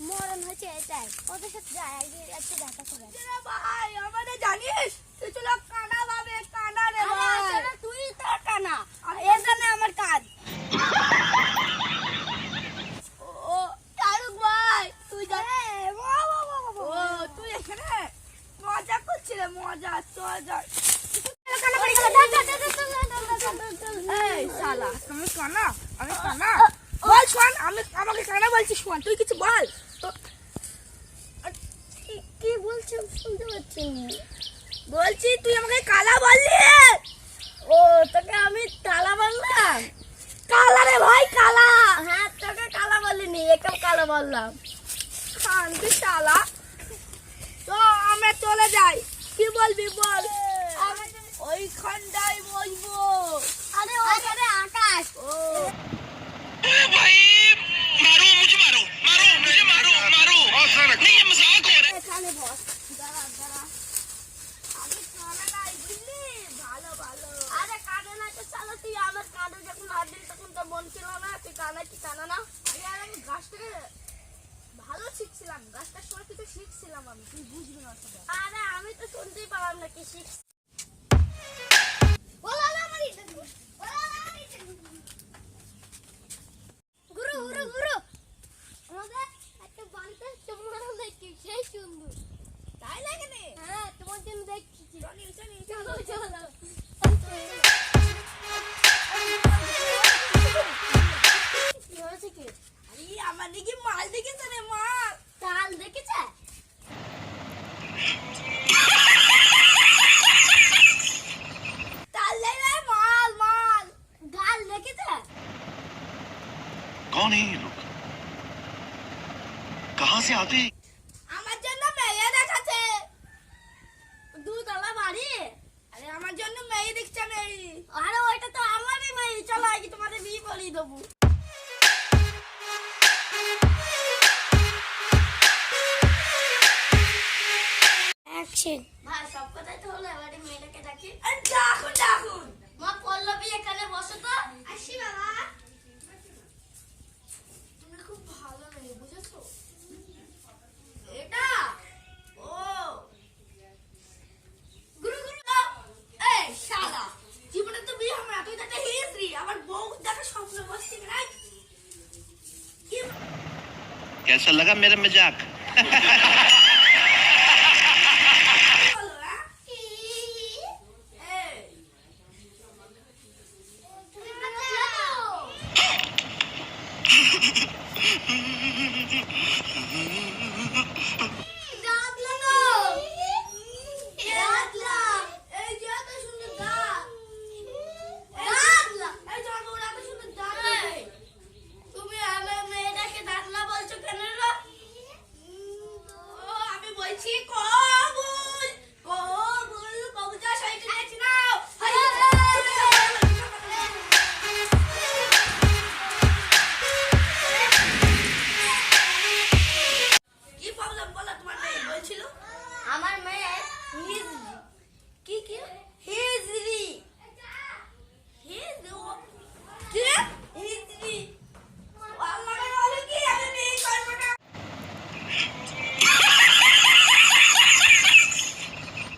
মরণ হয়েছে এটাই, ওদের সাথে যায় একটু দেখা করে। ভাই আমাদের জানিস কিছু লোক কানা ভাবে, কানা রে ভাই। তুই তো কানা, এখানে আমার কাজ। ও শাহরুখ ভাই তুই ও তুই এখানে মজা করছিলে, মজা চল যাই। এই শালা তুমি কানা, আমি কানা বল। শোন আমি আমাকে কানা বলছিস, শোন তুই কিছু বল। কি বলছিস শুনতে পাচ্ছি না। বলছি তুই আমাকে কালা বললি। ও তোকে আমি কালা বললাম? কালা রে ভাই কালা। হ্যাঁ তোকে কালা বলিনি, একে কালা বললাম। শান্তি শালা। তো আমরা চলে যাই, কি বলবি বল। ওইখানটাই বসবো। আরে ওখানে আকাশ। ও भाई मारो मुझे, मारो मारो मुझे, मारो मारो नहीं, ये मजाक हो रहा है। এখানে বস। দাঁড়া দাঁড়া, আমি কানা নাই বুঝলি, ভালো ভালো। আরে কানে না তো চলো, তুই আমার কানে যখন হাত দিলি তখন তো মন ছিল না তুই কানা কি কানা না। আরে আর আমি গাছ থেকে ভালো শিখছিলাম, গাছটার সময় কিছু শিখছিলাম আমি, তুই বুঝবি না সেটা। আরে আমি তো শুনতেই পারলাম না কি শিখ। গুরু গুরু গুরু, আমাদের একটা বাড়িতে তোমার দেখি সেই সুন্দর। তাই লাগে নে? হ্যাঁ তোমার জন্য দেখছি। চলো চলো। কি হয়েছে কি? আরে আমার দিকে মাল দেখেছে রে, মাল। কাল দেখেছে? তাল লে রে, মাল মাল। গাল দেখেছে? कौन है ये लोग, कहाँ से आते हैं? আমার জন্য মেয়ে দেখাচ্ছে। দুতলা বাড়ি। আরে আমার জন্য মেয়ে দেখছে মেয়ে। আরে ওইটা তো আমারই মেয়ে, চলো আগে তোমাদের বিয়ে করিয়ে দেবো। অ্যাকশন। ভাই সব কথাই তো হলো, এবারে মেয়েটাকে ডাকি। আরে ডাকুন ডাকুন। মা পল্লবী এখানে বসো তো। আসি বাবা। তুমি খুব ভালো মেয়ে, বুঝেছো? এটা ও গুরু গুরু। এই শালা, জীবনে তো বিয়ে হবে না, তুই তো একটা হিজড়ি। আমার বউ দেখা স্বপ্ন বসছি না। कैसा लगा मेरा मजाक? বলো হ্যাঁ? এই তুমি বাঁচাও।